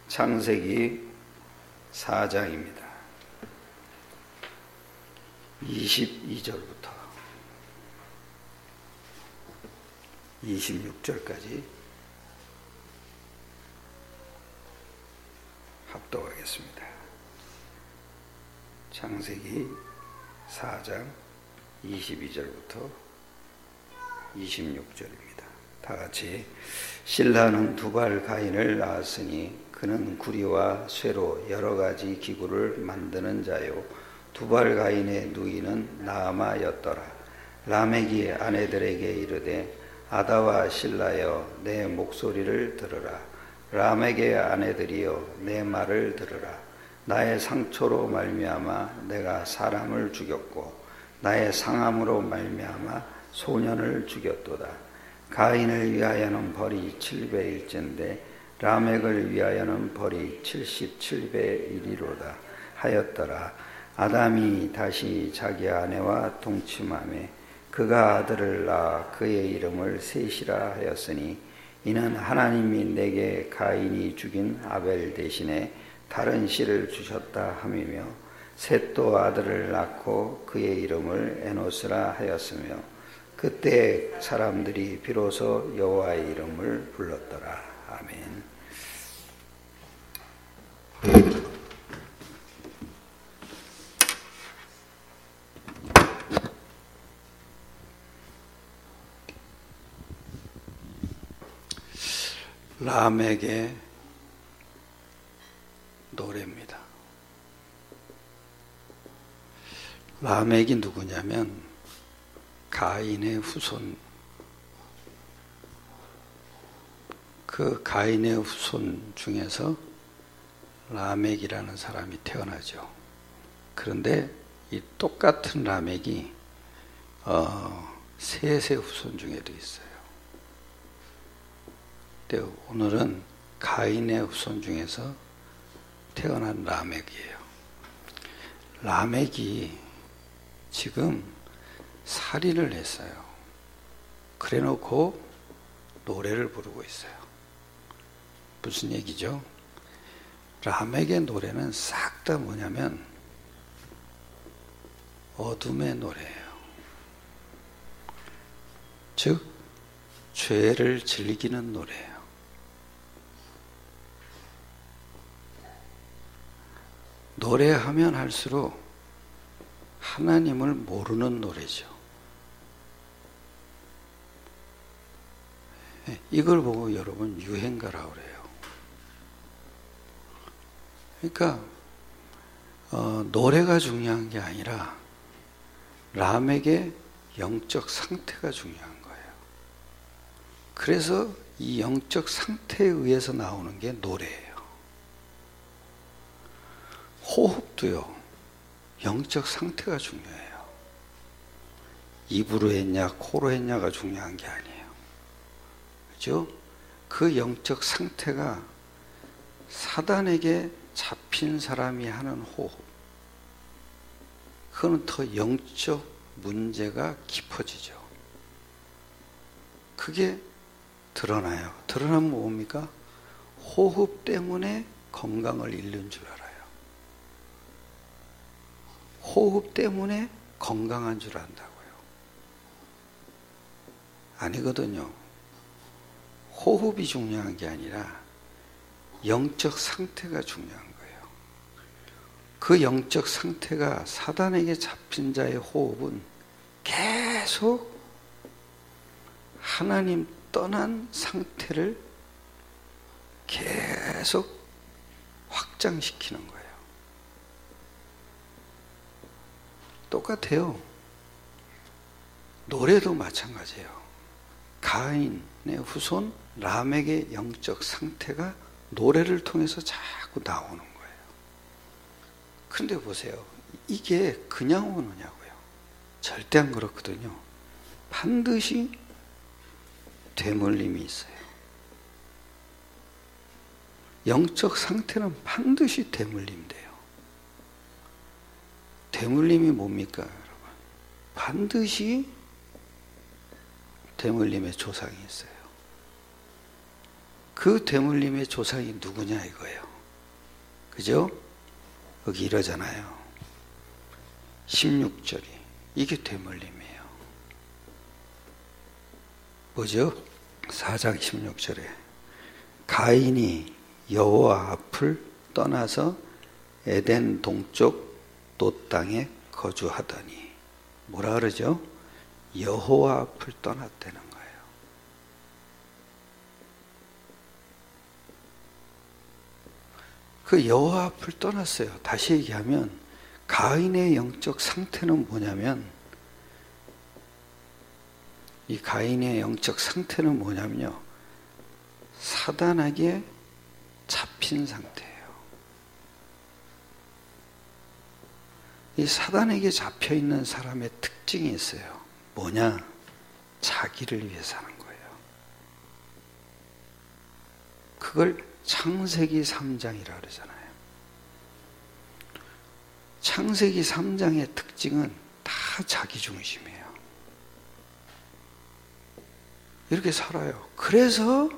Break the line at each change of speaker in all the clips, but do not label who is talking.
창세기 4장입니다. 22절부터 26절까지 합독하겠습니다. 창세기 4장 22절부터 26절입니다. 다 같이. 실라는 두발 가인을 낳았으니 그는 구리와 쇠로 여러 가지 기구를 만드는 자요, 두발 가인의 누이는 나아마였더라. 라멕이 아내들에게 이르되 아다와 실라여 내 목소리를 들으라. 라멕의 아내들이여 내 말을 들으라. 나의 상처로 말미암아 내가 사람을 죽였고 나의 상함으로 말미암아 소년을 죽였도다. 가인을 위하여는 벌이 7배일진데 라멕을 위하여는 벌이 77배이리로다 하였더라. 아담이 다시 자기 아내와 동침하매 그가 아들을 낳아 그의 이름을 셋이라 하였으니 이는 하나님이 내게 가인이 죽인 아벨 대신에 다른 씨를 주셨다 함이며, 셋도 아들을 낳고 그의 이름을 에노스라 하였으며 그때 사람들이 비로소 여호와의 이름을 불렀더라. 아멘. 라멕의 노래입니다. 라멕이 누구냐면 가인의 후손, 그 가인의 후손 중에서 라멕이라는 사람이 태어나죠. 그런데 이 똑같은 라멕이 셋의 후손 중에도 있어요. 근데 오늘은 가인의 후손 중에서 태어난 라멕이에요. 라멕이 지금 살인을 했어요. 그래 놓고 노래를 부르고 있어요. 무슨 얘기죠? 라멕의 노래는 싹 다 뭐냐면 어둠의 노래예요. 즉 죄를 즐기는 노래예요. 노래하면 할수록 하나님을 모르는 노래죠. 이걸 보고 여러분 유행가라고 그래요. 그러니까 노래가 중요한 게 아니라 라멕의 영적 상태가 중요한 거예요. 그래서 이 영적 상태에 의해서 나오는 게 노래예요. 호흡도요, 영적 상태가 중요해요. 입으로 했냐 코로 했냐가 중요한 게 아니에요. 그죠? 그 영적 상태가 사단에게 잡힌 사람이 하는 호흡, 그거는 더 영적 문제가 깊어지죠. 그게 드러나요. 드러나면 뭡니까? 호흡 때문에 건강을 잃는 줄 알아요. 호흡 때문에 건강한 줄 안다고요. 아니거든요. 호흡이 중요한 게 아니라 영적 상태가 중요한 거예요. 그 영적 상태가 사단에게 잡힌 자의 호흡은 계속 하나님 떠난 상태를 계속 확장시키는 거예요. 똑같아요. 노래도 마찬가지예요. 가인의 후손 라멕의 영적 상태가 노래를 통해서 자꾸 나오는 거예요. 근데 보세요. 이게 그냥 오느냐고요. 절대 안 그렇거든요. 반드시 되물림이 있어요. 영적 상태는 반드시 되물림돼요. 되물림이 뭡니까, 여러분? 반드시 되물림의 조상이 있어요. 그 되물림의 조상이 누구냐 이거예요. 그죠? 여기 이러잖아요. 16절이 이게 되물림이에요. 뭐죠? 4장 16절에 가인이 여호와 앞을 떠나서 에덴 동쪽 돛 땅에 거주하더니 뭐라 그러죠? 여호와 앞을 떠났다는 거예요. 그 여호와 앞을 떠났어요. 다시 얘기하면 가인의 영적 상태는 뭐냐면 이 가인의 영적 상태는 뭐냐면요. 사단에게 잡힌 상태예요. 이 사단에게 잡혀 있는 사람의 특징이 있어요. 뭐냐? 자기를 위해 사는 거예요. 그걸 창세기 3장이라 그러잖아요. 창세기 3장의 특징은 다 자기 중심이에요. 이렇게 살아요. 그래서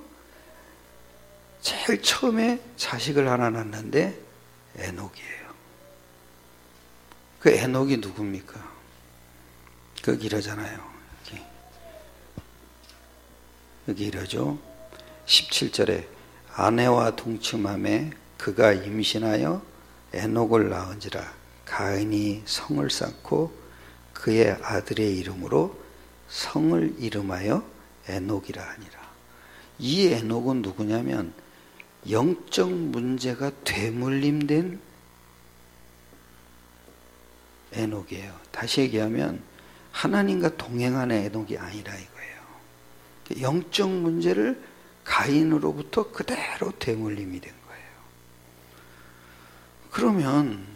제일 처음에 자식을 하나 낳는데 에녹이에요. 그 에녹이 누굽니까? 거기 이러잖아요. 여기 이러죠. 17절에 아내와 동침함에 그가 임신하여 에녹을 낳은지라 가인이 성을 쌓고 그의 아들의 이름으로 성을 이름하여 에녹이라 하니라. 이 에녹은 누구냐면 영적 문제가 되물림된 에녹이에요. 다시 얘기하면 하나님과 동행하는 에녹이 아니라 이거예요. 영적 문제를 가인으로부터 그대로 되물림이 된 거예요. 그러면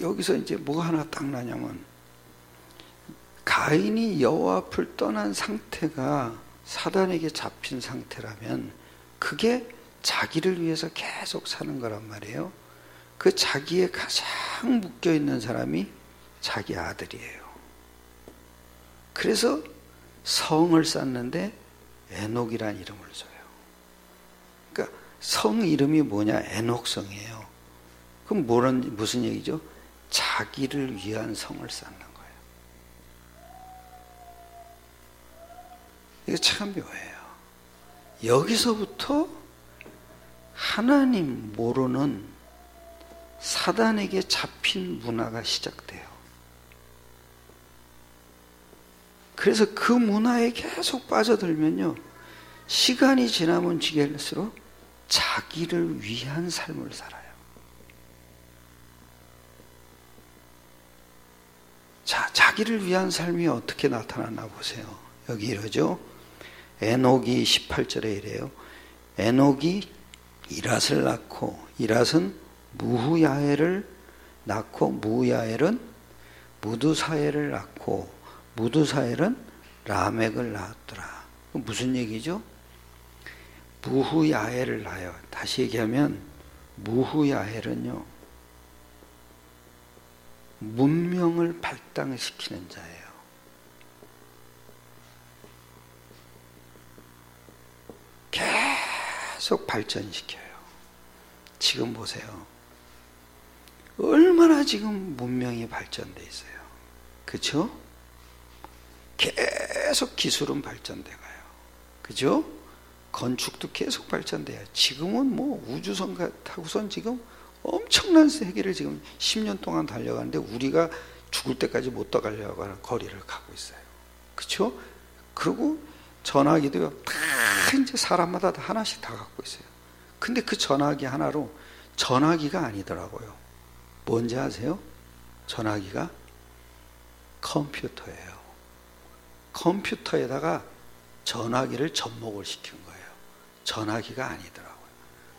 여기서 이제 뭐가 하나 딱 나냐면 가인이 여호와 앞을 떠난 상태가 사단에게 잡힌 상태라면 그게 자기를 위해서 계속 사는 거란 말이에요. 그 자기에 가장 묶여있는 사람이 자기 아들이에요. 그래서 성을 쌓는데 에녹이란 이름을 줘요. 그러니까 성 이름이 뭐냐? 에녹성이에요. 그럼 무슨 얘기죠? 자기를 위한 성을 쌓는 거예요. 이게 참 묘해요. 여기서부터 하나님 모르는 사단에게 잡힌 문화가 시작돼요. 그래서 그 문화에 계속 빠져들면요, 시간이 지나면 지날수록 자기를 위한 삶을 살아요. 자, 자기를 위한 삶이 어떻게 나타나나 보세요. 여기 이러죠. 에녹이 18절에 이래요. 에녹이 이랏을 낳고 이랏은 무후야엘을 낳고 무후야엘은 무두사엘을 낳고 무두사엘은 라멕을 낳았더라. 무슨 얘기죠? 무후야엘을 낳아요. 다시 얘기하면 무후야엘은요, 문명을 발달시키는 자예요. 계속 발전시켜요. 지금 보세요. 얼마나 지금 문명이 발전돼 있어요. 그렇죠? 계속 기술은 발전돼 가요. 그죠? 건축도 계속 발전돼요. 지금은 뭐 우주선 타고선 지금 엄청난 세계를 지금 10년 동안 달려가는데 우리가 죽을 때까지 못 가려고 하는 거리를 가고 있어요. 그렇죠? 그리고 전화기도요, 다 이제 사람마다 다 하나씩 다 갖고 있어요. 근데 그 전화기 하나로 전화기가 아니더라고요. 뭔지 아세요? 전화기가 컴퓨터예요. 컴퓨터에다가 전화기를 접목을 시킨 거예요. 전화기가 아니더라고요.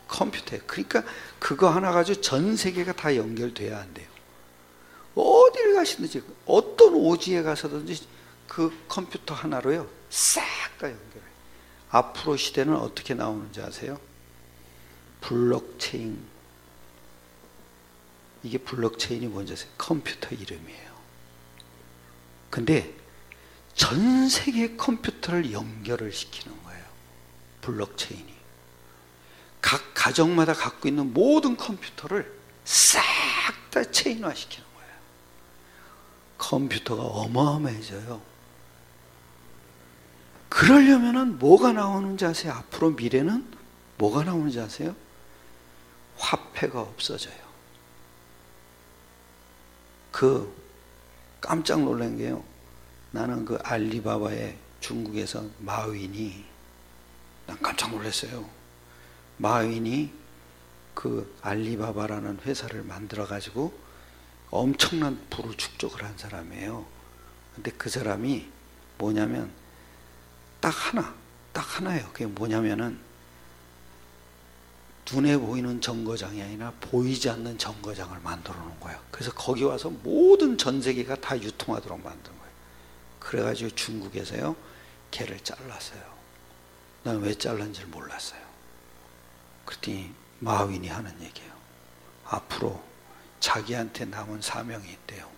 컴퓨터에. 그러니까 그거 하나 가지고 전 세계가 다 연결돼야 한대요. 어디를 가시든지 어떤 오지에 가서든지 그 컴퓨터 하나로요 싹 다 연결해요. 앞으로 시대는 어떻게 나오는지 아세요? 블록체인. 이게 블록체인이 뭔지 아세요? 컴퓨터 이름이에요. 근데 전 세계 컴퓨터를 연결을 시키는 거예요. 블록체인이. 각 가정마다 갖고 있는 모든 컴퓨터를 싹 다 체인화 시키는 거예요. 컴퓨터가 어마어마해져요. 그러려면은 뭐가 나오는지 아세요? 앞으로 미래는 뭐가 나오는지 아세요? 화폐가 없어져요. 깜짝 놀란 게요. 나는 알리바바의 중국에서 마윈이, 난 깜짝 놀랐어요. 마윈이 알리바바라는 회사를 만들어 가지고 엄청난 부를 축적을 한 사람이에요. 근데 그 사람이 뭐냐면 딱 하나예요. 그게 뭐냐면은 눈에 보이는 정거장이 아니라 보이지 않는 정거장을 만들어 놓은 거예요. 그래서 거기 와서 모든 전 세계가 다 유통하도록 만든 거예요. 그래가지고 중국에서요, 걔를 잘랐어요. 난 왜 잘랐는지 몰랐어요. 그랬더니 마윈이 하는 얘기예요. 앞으로 자기한테 남은 사명이 있대요.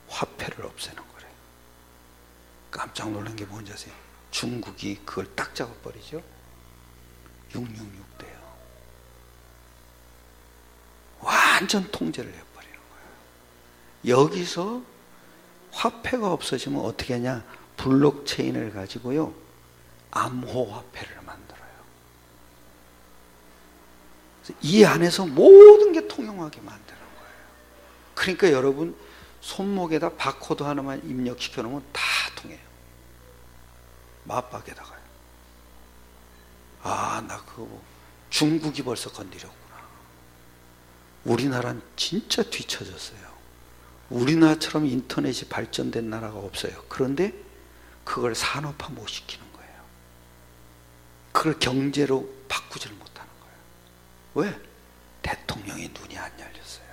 화폐를 없애는 거래요. 깜짝 놀란 게 뭔지 아세요? 중국이 그걸 딱 잡아버리죠. 666대요. 완전 통제를 해버리는 거예요. 여기서 화폐가 없어지면 어떻게 하냐? 블록체인을 가지고요, 암호화폐를 만들어요. 이 안에서 모든 게 통용하게 만드는 거예요. 그러니까 여러분 손목에다 바코드 하나만 입력시켜 놓으면 다 통해요. 맞박에다가요. 나 그거 중국이 벌써 건드렸구나. 우리나라는 진짜 뒤처졌어요. 우리나라처럼 인터넷이 발전된 나라가 없어요. 그런데 그걸 산업화 못 시키는 거예요. 그걸 경제로 바꾸지를 못하는 거예요. 왜? 대통령이 눈이 안 열렸어요.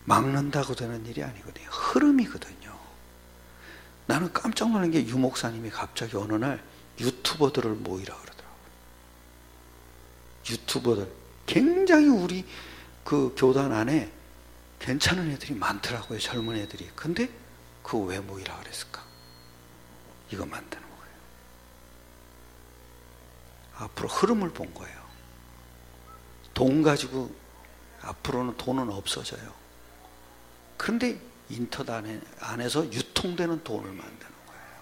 막는다고 되는 일이 아니거든요. 흐름이거든요. 나는 깜짝 놀란 게 유목사님이 갑자기 어느 날 유튜버들을 모이라 그러더라고요. 유튜버들. 굉장히 우리 교단 안에 괜찮은 애들이 많더라고요. 젊은 애들이. 근데 그거 왜 모이라 그랬을까? 이거 만드는 거예요. 앞으로 흐름을 본 거예요. 돈 가지고 앞으로는 돈은 없어져요. 그런데 인터넷 안에서 유통되는 돈을 만드는 거예요.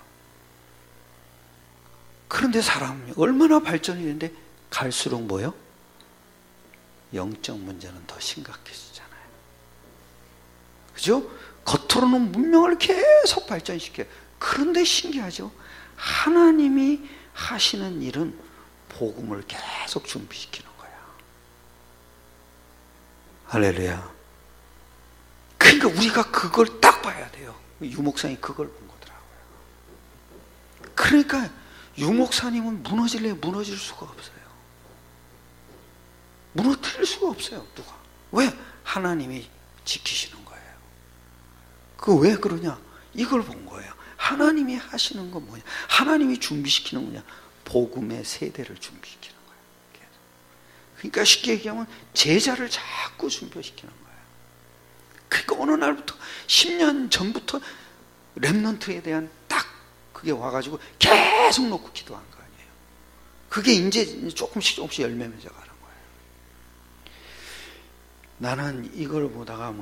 그런데 사람이 얼마나 발전이 되는데 갈수록 뭐요? 영적 문제는 더 심각해지잖아요. 그죠? 겉으로는 문명을 계속 발전시켜요. 그런데 신기하죠? 하나님이 하시는 일은 복음을 계속 준비시키는 거야. 할렐루야. 그러니까 우리가 그걸 딱 봐야 돼요. 유목사님이 그걸 본 거더라고요. 그러니까 유목사님은 무너질래 무너질 수가 없어요. 무너뜨릴 수가 없어요. 누가? 왜? 하나님이 지키시는 거예요. 그 왜 그러냐? 이걸 본 거예요. 하나님이 하시는 건 뭐냐? 하나님이 준비시키는 거냐? 복음의 세대를 준비시키는 거예요. 그러니까 쉽게 얘기하면 제자를 자꾸 준비시키는 거예요. 그러니까 어느 날부터 10년 전부터 렘넌트에 대한 딱 그게 와가지고 계속 놓고 기도한 거 아니에요. 그게 이제 조금씩 열매 맺어가는 거예요. 나는 이걸 보다가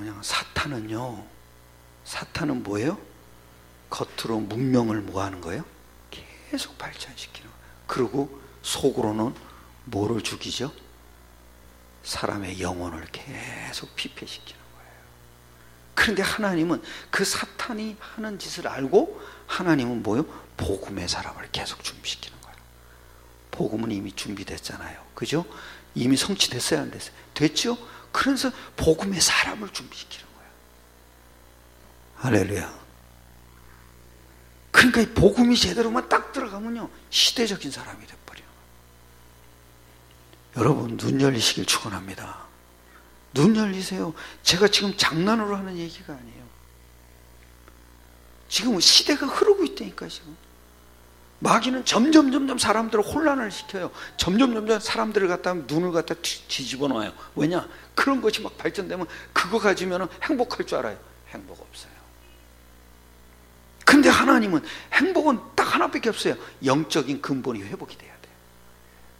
사탄은 뭐예요? 겉으로 문명을 뭐하는 거예요? 계속 발전시키는 거예요. 그리고 속으로는 뭐를 죽이죠? 사람의 영혼을 계속 피폐시키는 거예요. 그런데 하나님은 그 사탄이 하는 짓을 알고 하나님은 뭐예요? 복음의 사람을 계속 준비시키는 거예요. 복음은 이미 준비됐잖아요. 그죠? 이미 성취됐어요? 안 됐어요? 됐죠? 그래서 복음의 사람을 준비시키는 거예요. 할렐루야. 그러니까 이 복음이 제대로만 딱 들어가면요, 시대적인 사람이 돼버려요. 여러분, 눈 열리시길 축원합니다. 눈 열리세요. 제가 지금 장난으로 하는 얘기가 아니에요. 지금 시대가 흐르고 있다니까. 지금 마귀는 점점 사람들을 혼란을 시켜요. 점점 사람들을 갖다 눈을 갖다 뒤집어 놔요. 왜냐? 그런 것이 막 발전되면 그거 가지면 행복할 줄 알아요. 행복 없어요. 근데 하나님은 행복은 딱 하나밖에 없어요. 영적인 근본이 회복이 돼야 돼요.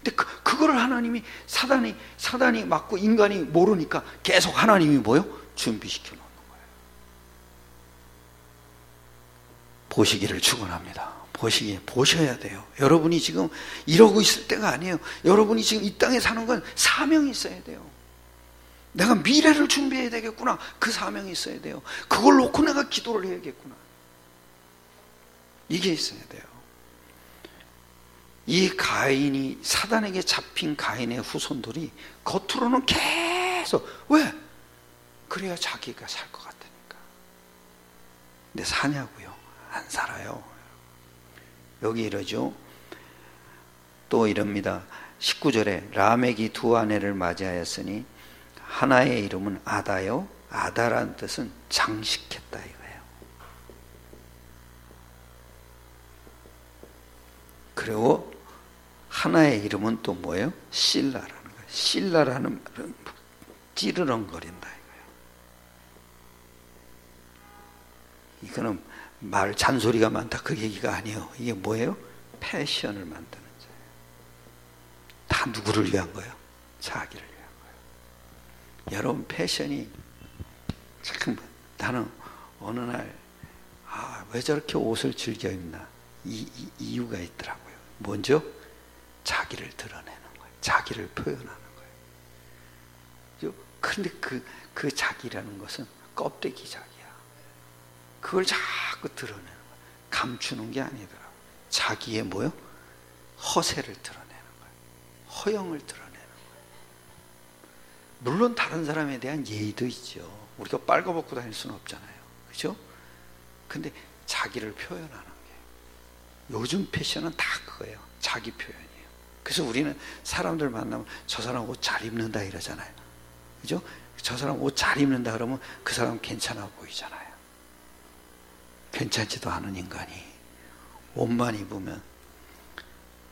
근데 그거를 하나님이 사단이 막고 인간이 모르니까 계속 하나님이 뭐요? 준비시켜 놓는 거예요. 보시기를 축원합니다. 보셔야 돼요. 여러분이 지금 이러고 있을 때가 아니에요. 여러분이 지금 이 땅에 사는 건 사명이 있어야 돼요. 내가 미래를 준비해야 되겠구나. 그 사명이 있어야 돼요. 그걸 놓고 내가 기도를 해야겠구나. 이게 있어야 돼요. 이 가인이, 사단에게 잡힌 가인의 후손들이 겉으로는 계속, 왜? 그래야 자기가 살 것 같으니까. 근데 사냐고요? 안 살아요. 여기 이러죠. 또 이럽니다. 19절에 라멕이 두 아내를 맞이하였으니 하나의 이름은 아다요, 아다라는 뜻은 장식했다 이거예요. 그리고 하나의 이름은 또 뭐예요? 실라라는 거예요. 실라라는 말은 찌르렁거린다 이거예요. 이거는 말 잔소리가 많다 그 얘기가 아니에요. 이게 뭐예요? 패션을 만드는 자예요. 다 누구를 위한 거예요? 자기를 위한 거예요. 여러분 패션이 참, 나는 어느 날 왜 저렇게 옷을 즐겨 입나 이유가 있더라고요. 먼저 자기를 드러내는 거예요. 자기를 표현하는 거예요. 그런데 그 자기라는 것은 껍데기 자기야. 그걸 자꾸 드러내는 거예요. 감추는 게 아니더라고요. 자기의 뭐요? 허세를 드러내는 거예요. 허영을 드러내는 거예요. 물론 다른 사람에 대한 예의도 있죠. 우리가 빨가벗고 다닐 수는 없잖아요. 그렇죠? 근데 자기를 표현하는 게 요즘 패션은 다 그거예요. 자기 표현이에요. 그래서 우리는 사람들 만나면 저 사람 옷 잘 입는다 이러잖아요. 그죠? 저 사람 옷 잘 입는다 그러면 그 사람 괜찮아 보이잖아요. 괜찮지도 않은 인간이 옷만 입으면,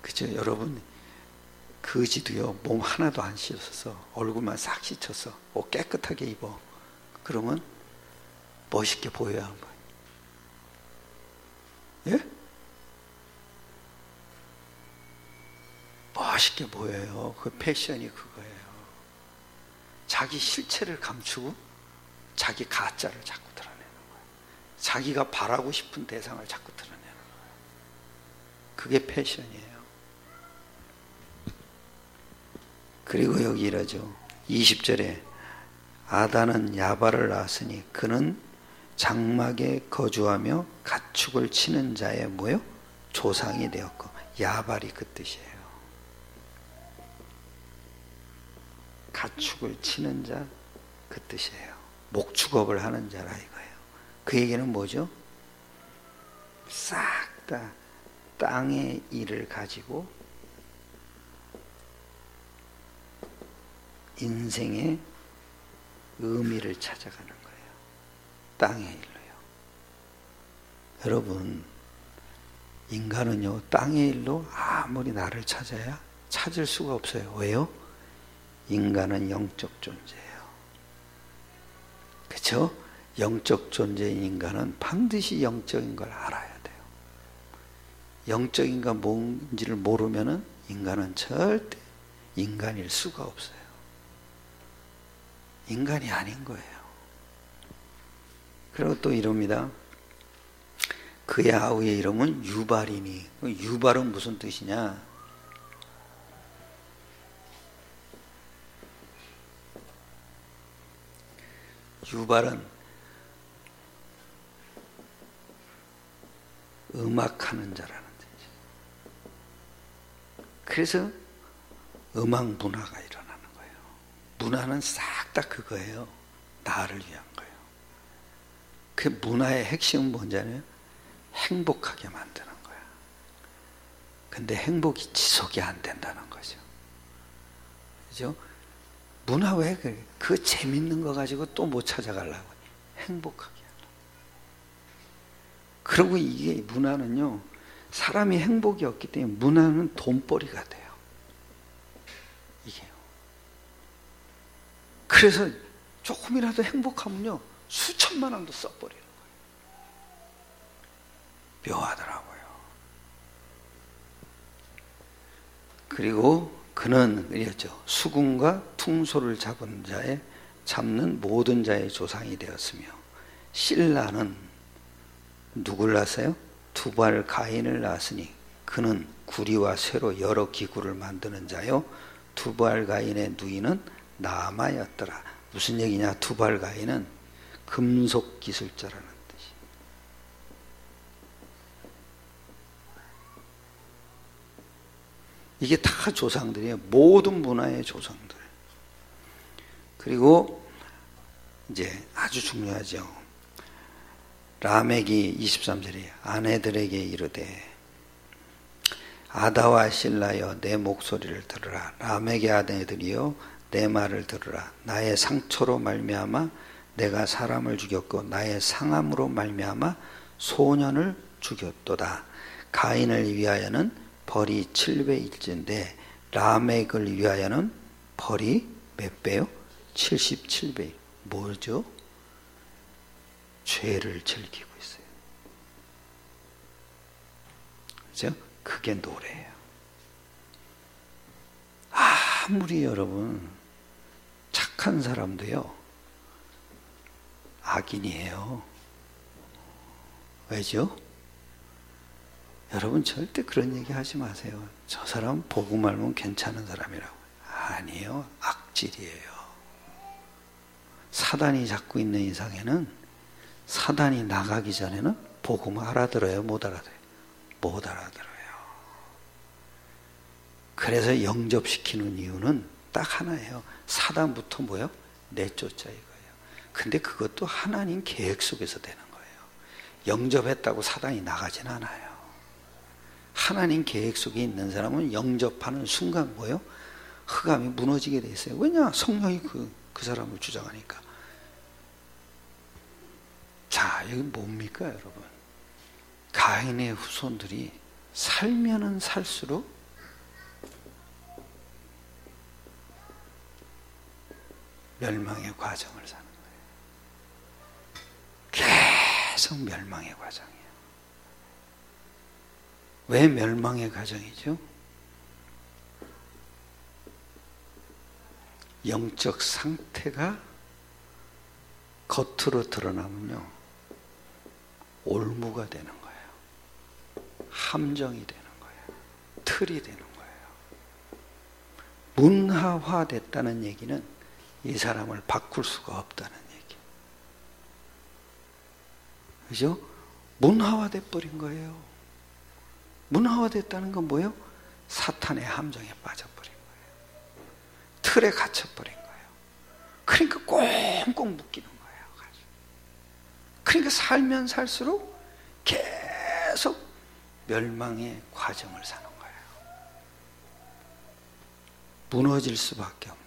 그죠? 여러분 거지도요 몸 하나도 안 씻어서 얼굴만 싹 씻어서 옷 깨끗하게 입어. 그러면 멋있게 보여야 하는 거예요. 예? 멋있게 보여요. 그 패션이 그거예요. 자기 실체를 감추고 자기 가짜를 자꾸 드러내는 거예요. 자기가 바라고 싶은 대상을 자꾸 드러내는 거예요. 그게 패션이에요. 그리고 여기 이러죠. 20절에 아다는 야발을 낳았으니 그는 장막에 거주하며 가축을 치는 자의 뭐요? 조상이 되었고, 야발이 그 뜻이에요. 가축을 치는 자 그 뜻이에요. 목축업을 하는 자라 이거예요. 그 얘기는 뭐죠? 싹 다 땅의 일을 가지고 인생의 의미를 찾아가는 거예요. 땅의 일로요. 여러분, 인간은요 땅의 일로 아무리 나를 찾아야 찾을 수가 없어요. 왜요? 인간은 영적 존재예요. 그렇죠? 영적 존재인 인간은 반드시 영적인 걸 알아야 돼요. 영적인 건 뭔지를 모르면은 인간은 절대 인간일 수가 없어요. 인간이 아닌 거예요. 그리고 또 이럽니다. 그의 아우의 이름은 유발이니. 유발은 무슨 뜻이냐? 유발은 음악하는 자라는 뜻이에요. 그래서 음악 문화가 일어나는 거예요. 문화는 싹 다 그거예요. 나를 위한 거예요. 그 문화의 핵심은 뭔지 알아요? 행복하게 만드는 거야. 근데 행복이 지속이 안 된다는 거죠. 그죠? 문화 왜 그래? 그 재밌는 거 가지고 또 못 찾아가려고. 행복하게 하려고. 그리고 이게 문화는요, 사람이 행복이 없기 때문에 문화는 돈벌이가 돼요. 이게요. 그래서 조금이라도 행복하면요, 수천만 원도 써버리는 거예요. 묘하더라고요. 그리고 그는 이랬죠. 수군과 퉁소를 잡는 모든 자의 조상이 되었으며, 실라는 누굴 낳았어요? 두발 가인을 낳았으니 그는 구리와 쇠로 여러 기구를 만드는 자요, 두발 가인의 누이는 나아마였더라. 무슨 얘기냐? 두발 가인은 금속 기술자라는 뜻이. 이게 다 조상들이에요. 모든 문화의 조상들. 그리고 이제 아주 중요하죠. 라멕이 23절에 아내들에게 이르되 아다와 실라여 내 목소리를 들으라. 라멕의 아내들이여 내 말을 들으라. 나의 상처로 말미암아 내가 사람을 죽였고 나의 상함으로 말미암아 소년을 죽였도다. 가인을 위하여는 벌이 7배일진데 라멕을 위하여는 벌이 몇 배요? 77배. 뭐죠? 죄를 즐기고 있어요. 그죠? 그게 노래예요. 아무리 여러분 착한 사람도요 악인이에요. 왜죠? 여러분 절대 그런 얘기 하지 마세요. 저 사람 복음 알면 괜찮은 사람이라고. 아니에요. 악질이에요. 사단이 잡고 있는 이상에는, 사단이 나가기 전에는 복음 알아들어요? 못 알아들어요? 못 알아들어요. 그래서 영접시키는 이유는 딱 하나예요. 사단부터 뭐요? 내쫓자 이거예요. 근데 그것도 하나님 계획 속에서 되는 거예요. 영접했다고 사단이 나가진 않아요. 하나님 계획 속에 있는 사람은 영접하는 순간 뭐요? 흑암이 무너지게 돼 있어요. 왜냐? 성령이 그 사람을 주장하니까. 자, 여기 뭡니까 여러분? 가인의 후손들이 살면은 살수록 멸망의 과정을 사는 거예요. 계속 멸망의 과정이에요. 왜 멸망의 과정이죠? 영적 상태가 겉으로 드러나면요 올무가 되는 거예요. 함정이 되는 거예요. 틀이 되는 거예요. 문화화됐다는 얘기는 이 사람을 바꿀 수가 없다는 얘기. 그죠? 문화화돼 버린 거예요. 문화화됐다는 건 뭐예요? 사탄의 함정에 빠져버린 거예요. 틀에 갇혀버린 거예요. 그러니까 꽁꽁 묶이는 거예요. 그러니까 살면 살수록 계속 멸망의 과정을 사는 거예요. 무너질 수밖에 없는.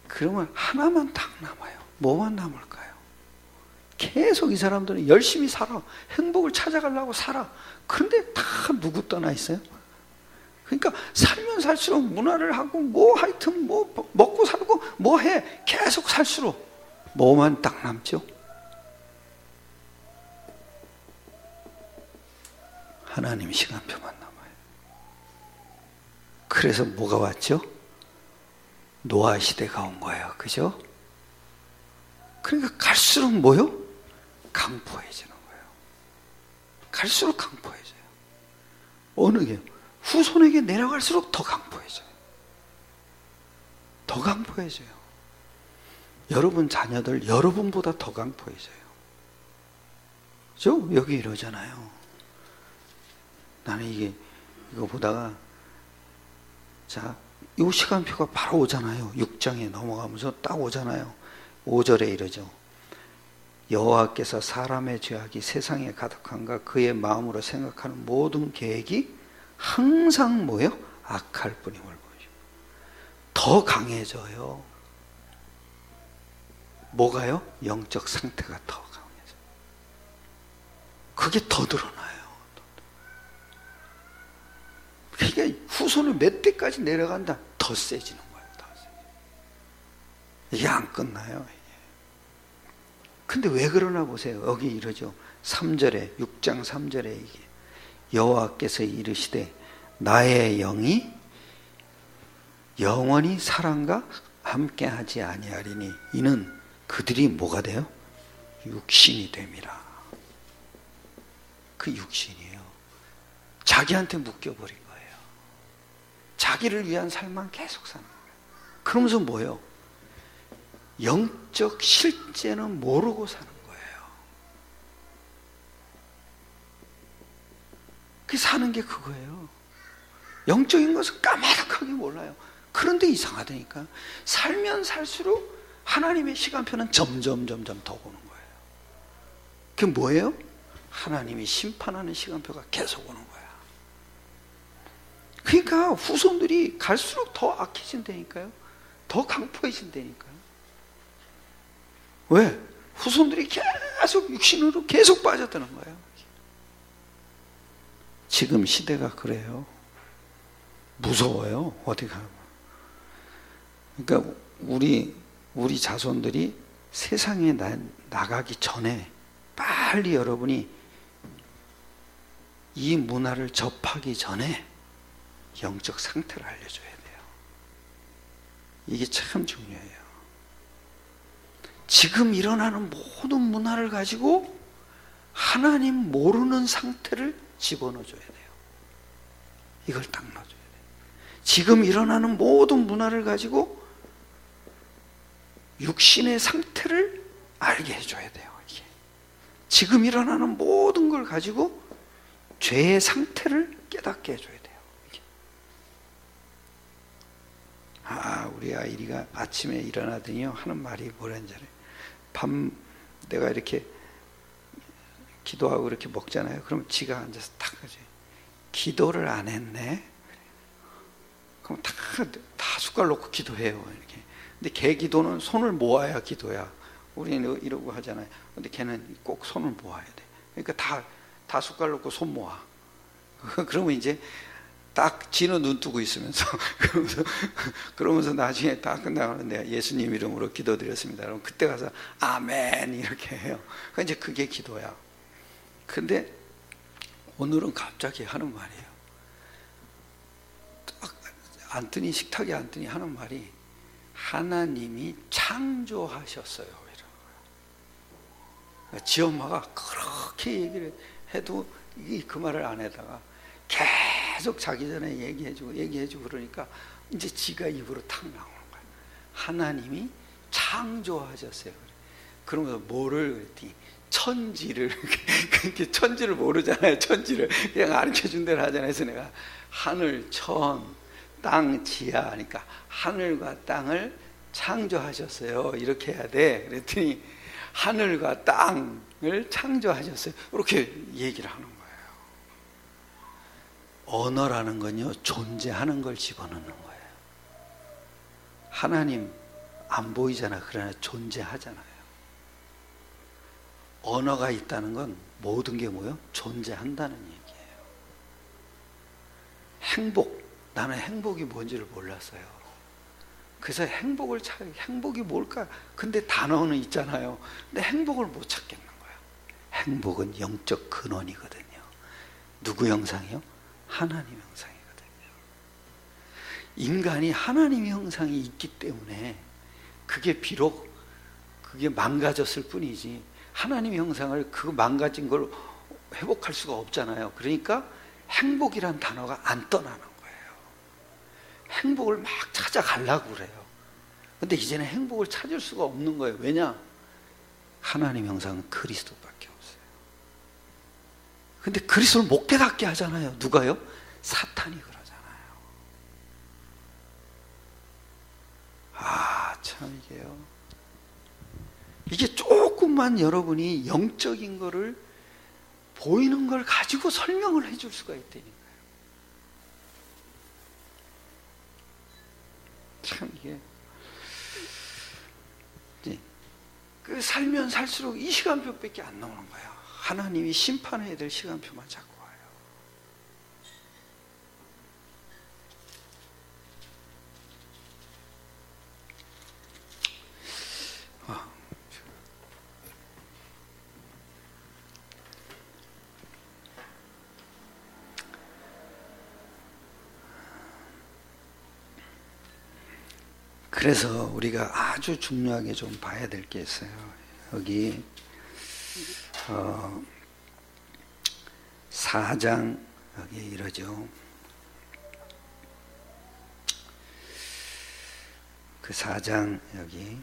그러면 하나만 딱 남아요. 뭐만 남을까요? 계속 이 사람들은 열심히 살아. 행복을 찾아가려고 살아. 그런데 다 누구 떠나 있어요? 그러니까 살면 살수록 문화를 하고 뭐 하여튼 뭐 먹고 살고 뭐 해. 계속 살수록 뭐만 딱 남죠? 하나님 시간표만 남아요. 그래서 뭐가 왔죠? 노아 시대가 온 거예요. 그죠? 그러니까 갈수록 뭐요? 강포해지는 거예요. 갈수록 강포해져요. 어느 게? 후손에게 내려갈수록 더 강포해져요. 더 강포해져요. 여러분 자녀들 여러분보다 더 강포해져요. 그죠? 여기 이러잖아요. 나는 이거 보다가 자, 이 시간표가 바로 오잖아요. 6장에 넘어가면서 딱 오잖아요. 5절에 이러죠. 여호와께서 사람의 죄악이 세상에 가득한가 그의 마음으로 생각하는 모든 계획이 항상 뭐예요? 악할 뿐임을 보죠. 더 강해져요. 뭐가요? 영적 상태가 더 강해져요. 그게 더 드러나요. 그러니까 후손을 몇 대까지 내려간다. 더 세지는 거예요. 더 세지는. 이게 안 끝나요. 이게. 근데 왜 그러나 보세요. 여기 이러죠. 3절에 6장 3절에 이게 여호와께서 이르시되 나의 영이 영원히 사람과 함께하지 아니하리니 이는 그들이 뭐가 돼요? 육신이 됨이라. 그 육신이에요. 자기한테 묶여버린 거예요. 자기를 위한 삶만 계속 사는 거예요. 그러면서 뭐예요? 영적 실제는 모르고 사는 거예요. 그 사는 게 그거예요. 영적인 것은 까마득하게 몰라요. 그런데 이상하다니까. 살면 살수록 하나님의 시간표는 점점 더 오는 거예요. 그게 뭐예요? 하나님이 심판하는 시간표가 계속 오는 거야. 그러니까 후손들이 갈수록 더 악해진다니까요. 더 강포해진다니까요. 왜? 후손들이 계속 육신으로 계속 빠져드는 거예요. 지금 시대가 그래요. 무서워요. 어디 가면. 그러니까 우리 자손들이 세상에 나가기 전에 빨리 여러분이 이 문화를 접하기 전에 영적 상태를 알려줘야 돼요. 이게 참 중요해요. 지금 일어나는 모든 문화를 가지고 하나님 모르는 상태를 집어넣어줘야 돼요. 이걸 딱 넣어줘야 돼요. 지금 일어나는 모든 문화를 가지고 육신의 상태를 알게 해줘야 돼요. 이게. 지금 일어나는 모든 걸 가지고 죄의 상태를 깨닫게 해줘야 돼요. 이게. 우리 아이리가 아침에 일어나더니요 하는 말이 뭐라는지 알아요? 밤 내가 이렇게 기도하고 이렇게 먹잖아요. 그럼 지가 앉아서 딱 하지. 기도를 안 했네. 그럼 다 숟갈 놓고 기도해요. 이렇게. 근데 걔 기도는 손을 모아야 기도야. 우리는 이러고 하잖아요. 근데 걔는 꼭 손을 모아야 돼. 그러니까 다 숟갈 놓고 손 모아. 그러면 이제 딱 지는 눈 뜨고 있으면서 그러면서 나중에 다 끝나고 내가 예수님 이름으로 기도드렸습니다. 그럼 그때 가서 아멘 이렇게 해요. 그러니까 이제 그게 기도야. 근데 오늘은 갑자기 하는 말이에요. 딱 앉더니 식탁에 앉더니 하는 말이 하나님이 창조하셨어요. 이런 거예요. 지 엄마가 그렇게 얘기를 해도 그 말을 안 하다가 계속 자기 전에 얘기해주고 그러니까 이제 지가 입으로 탁 나오는 거예요. 하나님이 창조하셨어요. 그러면서 뭐를 그랬더니 천지를 그렇게 천지를 모르잖아요. 천지를 그냥 가르쳐준 대로 하잖아요. 그래서 내가 하늘 천, 땅 지하 하니까 하늘과 땅을 창조하셨어요. 이렇게 해야 돼. 그랬더니 하늘과 땅을 창조하셨어요. 이렇게 얘기를 하는 거예요. 언어라는 건요 존재하는 걸 집어넣는 거예요. 하나님 안 보이잖아. 그러나 존재하잖아요. 언어가 있다는 건 모든 게 뭐예요? 존재한다는 얘기예요. 행복, 나는 행복이 뭔지를 몰랐어요. 그래서 행복이 뭘까? 근데 단어는 있잖아요. 근데 행복을 못 찾겠는 거예요. 행복은 영적 근원이거든요. 누구 형상이요? 하나님 형상이거든요. 인간이 하나님 형상이 있기 때문에 그게 비록 그게 망가졌을 뿐이지 하나님 형상을 그 망가진 걸 회복할 수가 없잖아요. 그러니까 행복이란 단어가 안 떠나는 거예요. 행복을 막 찾아가려고 그래요. 근데 이제는 행복을 찾을 수가 없는 거예요. 왜냐? 하나님 형상은 그리스도밖에 없어요. 근데 그리스도를 못 깨닫게 하잖아요. 누가요? 사탄이 그러잖아요. 참 이게 조금만 여러분이 영적인 거를 보이는 걸 가지고 설명을 해줄 수가 있다니까요. 참 그 살면 살수록 이 시간표밖에 안 나오는 거예요. 하나님이 심판해야 될 시간표만 자꾸 와요. 그래서 우리가 아주 중요하게 좀 봐야 될 게 있어요. 여기 4장 여기 이러죠. 그 4장 여기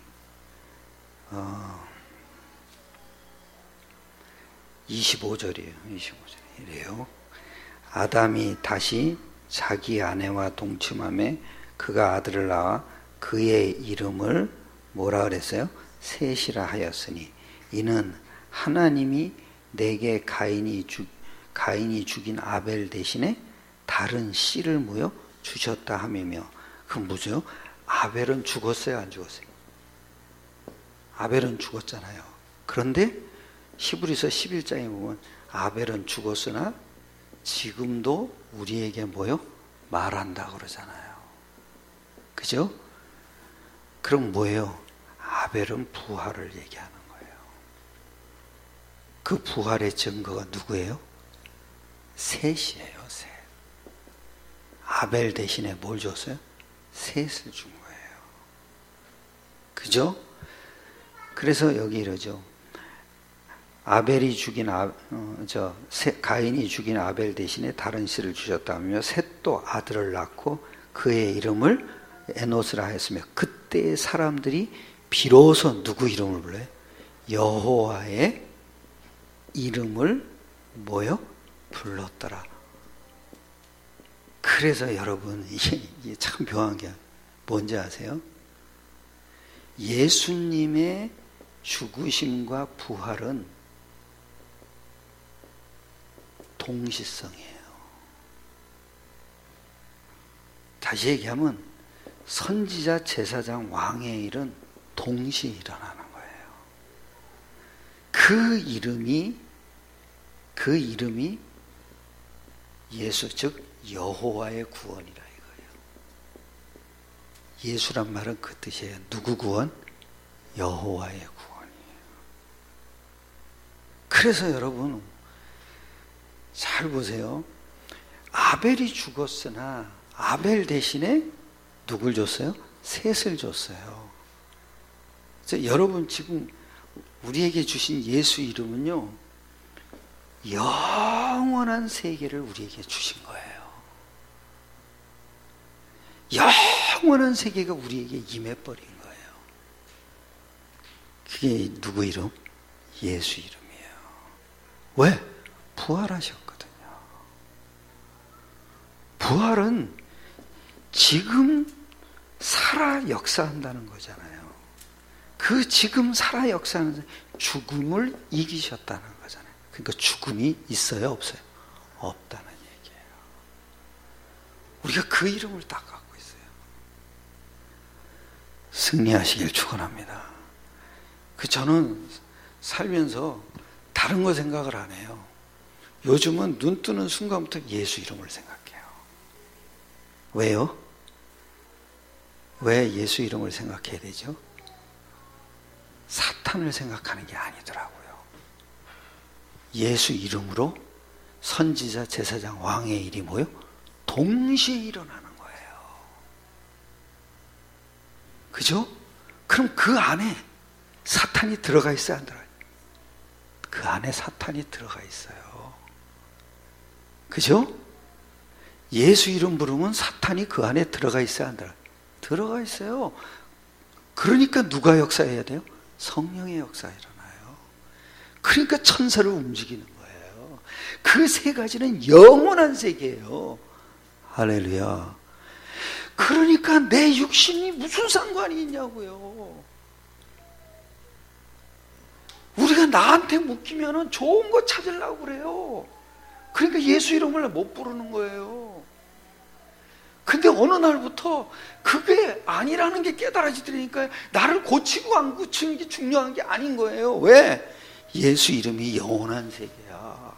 25절이에요. 25절 이래요. 아담이 다시 자기 아내와 동침함에 그가 아들을 낳아 그의 이름을 뭐라 그랬어요? 셋이라 하였으니 이는 하나님이 내게 가인이 죽인 아벨 대신에 다른 씨를 무여 주셨다 함이며, 그 뭐죠? 아벨은 죽었어요, 안 죽었어요? 아벨은 죽었잖아요. 그런데 히브리서 11장에 보면 아벨은 죽었으나 지금도 우리에게 뭐요? 말한다 그러잖아요. 그죠? 그럼 뭐예요? 아벨은 부활을 얘기하는 거예요. 그 부활의 증거가 누구예요? 셋이에요, 셋. 아벨 대신에 뭘 줬어요? 셋을 준 거예요. 그죠? 그래서 여기 이러죠. 가인이 죽인 아벨 대신에 다른 씨를 주셨다며 셋도 아들을 낳고 그의 이름을 에노스라 하였으며, 그때 사람들이 비로소 누구 이름을 불러요? 여호와의 이름을 뭐요? 불렀더라. 그래서 여러분 이게 참 묘한 게 뭔지 아세요? 예수님의 죽으심과 부활은 동시성이에요. 다시 얘기하면 선지자, 제사장, 왕의 일은 동시에 일어나는 거예요. 그 이름이 예수, 즉 여호와의 구원이라 이거예요. 예수란 말은 그 뜻이에요. 누구 구원? 여호와의 구원이에요. 그래서 여러분 잘 보세요. 아벨이 죽었으나 아벨 대신에 누굴 줬어요? 셋을 줬어요. 여러분 지금 우리에게 주신 예수 이름은요, 영원한 세계를 우리에게 주신 거예요. 영원한 세계가 우리에게 임해버린 거예요. 그게 누구 이름? 예수 이름이에요. 왜? 부활하셨거든요. 부활은 지금 살아 역사한다는 거잖아요. 그 지금 살아 역사하는 죽음을 이기셨다는 거잖아요. 그러니까 죽음이 있어요, 없어요? 없다는 얘기예요. 우리가 그 이름을 딱 갖고 있어요. 승리하시길 축원합니다. 저는 살면서 다른 거 생각을 안 해요. 요즘은 눈 뜨는 순간부터 예수 이름을 생각해요. 왜요? 왜 예수 이름을 생각해야 되죠? 사탄을 생각하는 게 아니더라고요. 예수 이름으로 선지자, 제사장, 왕의 일이 뭐요? 동시에 일어나는 거예요. 그죠? 그럼 그 안에 사탄이 들어가 있어야 안 들어가요? 그 안에 사탄이 들어가 있어요. 그죠? 예수 이름 부르면 사탄이 그 안에 들어가 있어야 안 들어가요? 들어가 있어요. 그러니까 누가 역사해야 돼요? 성령의 역사 일어나요. 그러니까 천사를 움직이는 거예요. 그 세 가지는 영원한 세계예요. 할렐루야. 그러니까 내 육신이 무슨 상관이 있냐고요. 우리가 나한테 묶이면 좋은 거 찾으려고 그래요. 그러니까 예수 이름을 못 부르는 거예요. 근데 어느 날부터 그게 아니라는 게 깨달아지더니까 나를 고치고 안 고치는 게 중요한 게 아닌 거예요. 왜? 예수 이름이 영원한 세계야.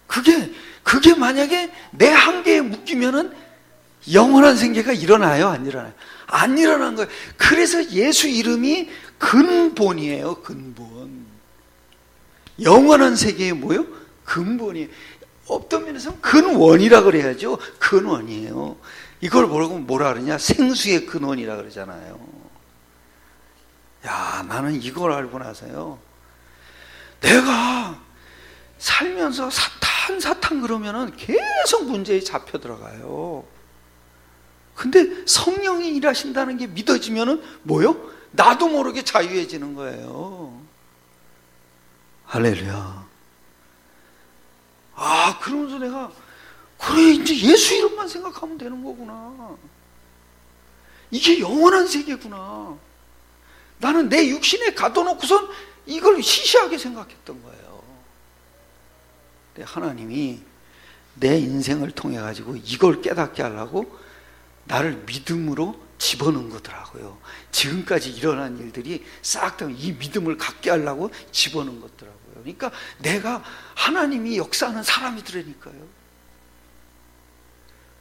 그게 만약에 내 한계에 묶이면은 영원한 세계가 일어나요? 안 일어나요? 안 일어난 거예요. 그래서 예수 이름이 근본이에요. 근본. 영원한 세계의 뭐요? 근본이에요. 어떤 면에서는 근원이라 그래야죠. 근원이에요. 이걸 뭐라 그러냐? 생수의 근원이라 그러잖아요. 야, 나는 이걸 알고 나서요, 내가 살면서 사탄 그러면은 계속 문제에 잡혀 들어가요. 근데 성령이 일하신다는 게 믿어지면은 뭐요? 나도 모르게 자유해지는 거예요. 할렐루야. 아, 그러면서 내가, 그래, 이제 예수 이름만 생각하면 되는 거구나. 이게 영원한 세계구나. 나는 내 육신에 가둬놓고선 이걸 시시하게 생각했던 거예요. 근데 하나님이 내 인생을 통해 가지고 이걸 깨닫게 하려고 나를 믿음으로 집어넣은 거더라고요. 지금까지 일어난 일들이 싹 다 이 믿음을 갖게 하려고 집어넣은 거더라고요. 그러니까 내가 하나님이 역사하는 사람이 되라니까요.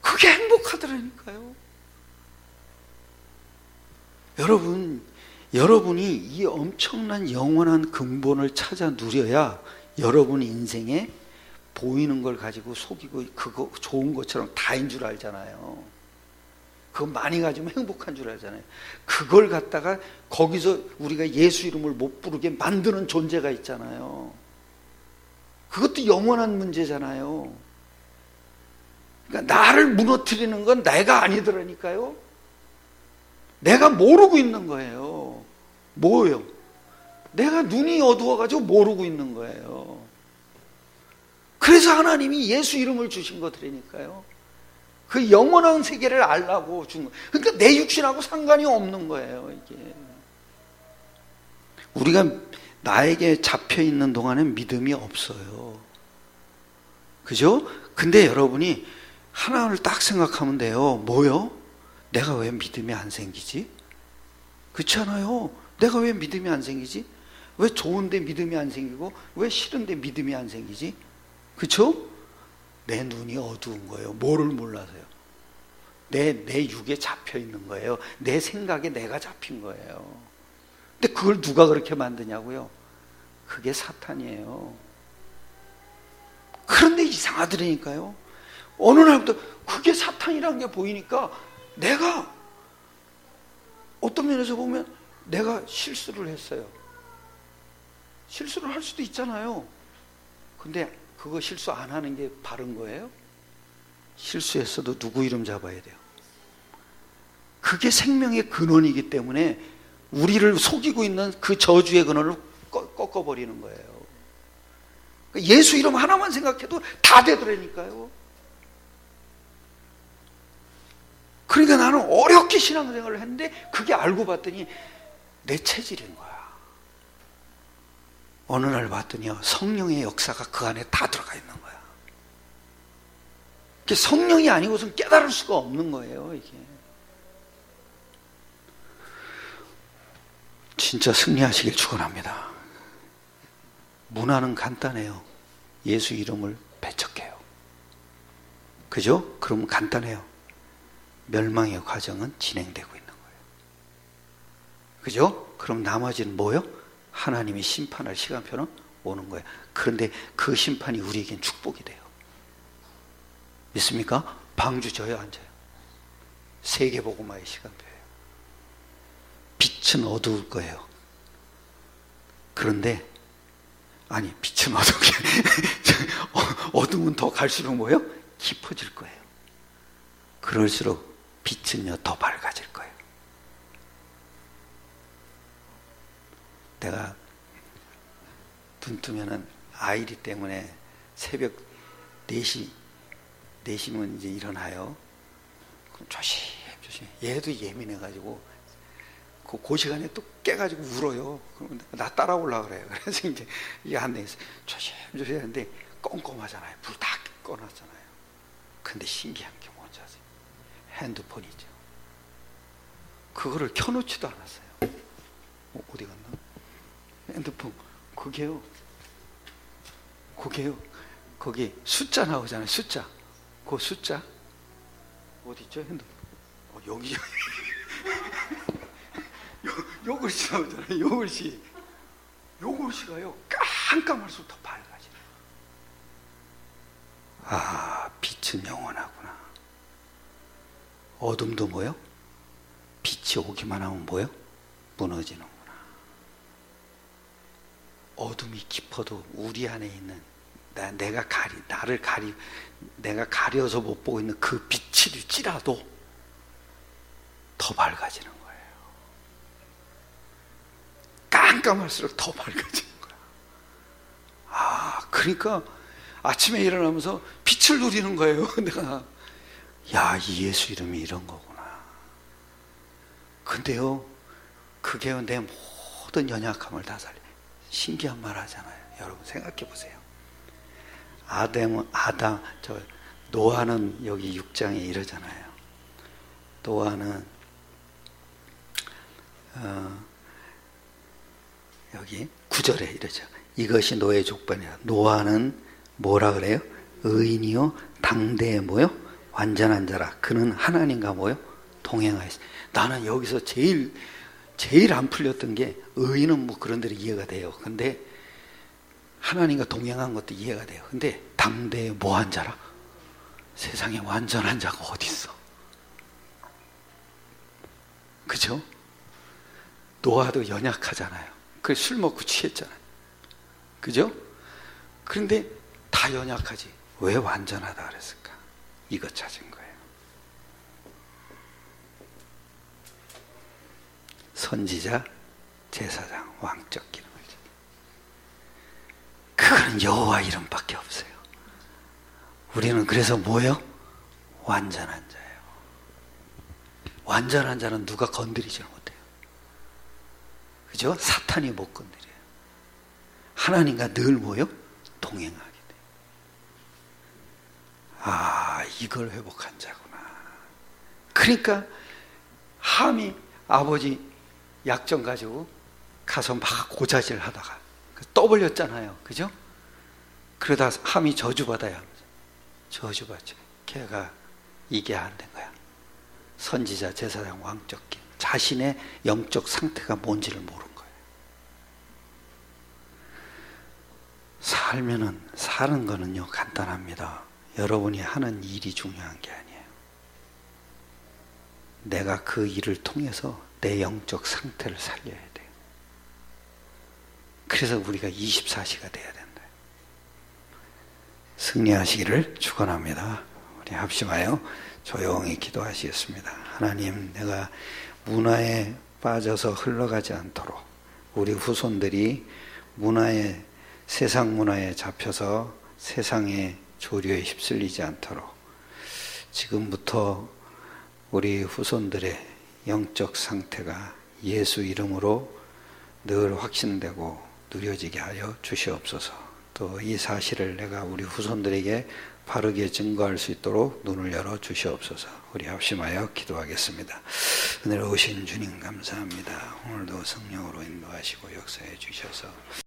그게 행복하더라니까요. 여러분이 이 엄청난 영원한 근본을 찾아 누려야 여러분 인생에 보이는 걸 가지고 속이고 그거 좋은 것처럼 다인 줄 알잖아요. 그거 많이 가지면 행복한 줄 알잖아요. 그걸 갖다가 거기서 우리가 예수 이름을 못 부르게 만드는 존재가 있잖아요. 그것도 영원한 문제잖아요. 그러니까 나를 무너뜨리는 건 내가 아니더라니까요. 내가 모르고 있는 거예요. 뭐예요? 내가 눈이 어두워가지고 모르고 있는 거예요. 그래서 하나님이 예수 이름을 주신 거더라니까요. 그 영원한 세계를 알라고 준 거예요. 그러니까 내 육신하고 상관이 없는 거예요, 이게. 우리가 나에게 잡혀 있는 동안엔 믿음이 없어요. 그죠? 근데 여러분이 하나를 딱 생각하면 돼요. 뭐요? 내가 왜 믿음이 안 생기지? 그렇지 않아요? 내가 왜 믿음이 안 생기지? 왜 좋은데 믿음이 안 생기고 왜 싫은데 믿음이 안 생기지? 그렇죠? 내 눈이 어두운 거예요. 뭐를 몰라서요. 내 육에 잡혀 있는 거예요. 내 생각에 내가 잡힌 거예요. 근데 그걸 누가 그렇게 만드냐고요? 그게 사탄이에요. 그런데 이상하더라니까요. 어느 날부터 그게 사탄이라는 게 보이니까 내가 어떤 면에서 보면 내가 실수를 했어요. 실수를 할 수도 있잖아요. 근데 그거 실수 안 하는 게 바른 거예요? 실수했어도 누구 이름 잡아야 돼요? 그게 생명의 근원이기 때문에 우리를 속이고 있는 그 저주의 근원을 꺾어버리는 거예요. 예수 이름 하나만 생각해도 다 되더라니까요. 그러니까 나는 어렵게 신앙생활을 했는데 그게 알고 봤더니 내 체질인 거야. 어느 날 봤더니요, 성령의 역사가 그 안에 다 들어가 있는 거야. 성령이 아니고서는 깨달을 수가 없는 거예요, 이게. 진짜 승리하시길 축원합니다. 문화는 간단해요. 예수 이름을 배척해요. 그죠? 그럼 간단해요. 멸망의 과정은 진행되고 있는 거예요. 그죠? 그럼 나머지는 뭐요? 하나님이 심판할 시간표는 오는 거예요. 그런데 그 심판이 우리에겐 축복이 돼요. 믿습니까? 방주 저에 앉아요. 세계복음화의 시간표예요. 빛은 어두울 거예요. 그런데 아니, 빛은 어둡게 어둠은 더 갈수록 뭐예요? 깊어질 거예요. 그럴수록 빛은요 더 밝아질 거예요. 내가 눈 뜨면은 아이리 때문에 새벽 4시면 이제 일어나요. 그럼 조심. 얘도 예민해가지고 그 시간에 또 깨가지고 울어요. 그러면 나 따라오려고 그래요. 그래서 이제 이 안내에서 조심 하는데 꼼꼼하잖아요. 불 다 꺼놨잖아요. 근데 신기한 게 뭔지 아세요? 핸드폰이죠. 그거를 켜놓지도 않았어요. 어디 갔나? 핸드폰 그게요. 거기 숫자 나오잖아요. 숫자. 그 숫자 어디 있죠? 핸드폰. 여기. 요 글씨 나오잖아요. 요 글씨가요 깜깜할수록 더 밝아져요. 아, 빛은 영원하구나. 어둠도 뭐요? 빛이 오기만 하면 뭐요? 무너지는구나. 어둠이 깊어도 우리 안에 있는 내가 가려서 못 보고 있는 그 빛일지라도 더 밝아지는 거예요. 깜깜할수록 더 밝아지는 거야. 아, 그러니까 아침에 일어나면서 빛을 누리는 거예요. 내가 이 예수 이름이 이런 거구나. 근데요, 그게 내 모든 연약함을 다 살려. 신기한 말 하잖아요. 여러분 생각해 보세요. 노아는 여기 6장에 이러잖아요. 노아는 여기 9절에 이러죠. 이것이 노아의 족반이라. 노아는 뭐라 그래요? 의인이요 당대에 뭐요? 완전한 자라. 그는 하나님과 뭐요? 동행하였어. 나는 여기서 제일 안 풀렸던 게, 의인은 뭐 그런 대로 이해가 돼요. 근데 하나님과 동행한 것도 이해가 돼요. 근데 당대에 뭐한 자라? 세상에 완전한 자가 어디 있어? 그죠? 노아도 연약하잖아요. 그래서 술 먹고 취했잖아요. 그죠? 그런데 다 연약하지. 왜 완전하다 그랬을까? 이거 찾은 거예요. 선지자, 제사장, 왕적 기름을. 그건 여호와 이름밖에 없어요. 우리는 그래서 뭐예요? 완전한 자예요. 완전한 자는 누가 건드리지 못해요. 그죠? 사탄이 못 건드려요. 하나님과 늘 뭐예요? 동행하게 돼요. 아, 이걸 회복한 자구나. 그러니까 함이 아버지 약점 가지고 가서 막 고자질 하다가 떠벌렸잖아요. 그죠? 그러다 함이 저주받아요. 저주받죠. 걔가 이게 안 된 거야. 선지자, 제사장, 왕적 길. 자신의 영적 상태가 뭔지를 모르는 거예요. 사는 거는요, 간단합니다. 여러분이 하는 일이 중요한 게 아니에요. 내가 그 일을 통해서 내 영적 상태를 살려야 돼요. 그래서 우리가 24시가 돼야 된다. 승리하시기를 축원합니다. 우리 합심하여 조용히 기도하시겠습니다. 하나님, 내가 문화에 빠져서 흘러가지 않도록, 우리 후손들이 세상 문화에 잡혀서 세상의 조류에 휩쓸리지 않도록 지금부터 우리 후손들의 영적 상태가 예수 이름으로 늘 확신되고 누려지게 하여 주시옵소서. 또 이 사실을 내가 우리 후손들에게 바르게 증거할 수 있도록 눈을 열어 주시옵소서. 우리 합심하여 기도하겠습니다. 은혜로우신 주님 감사합니다. 오늘도 성령으로 인도하시고 역사해 주셔서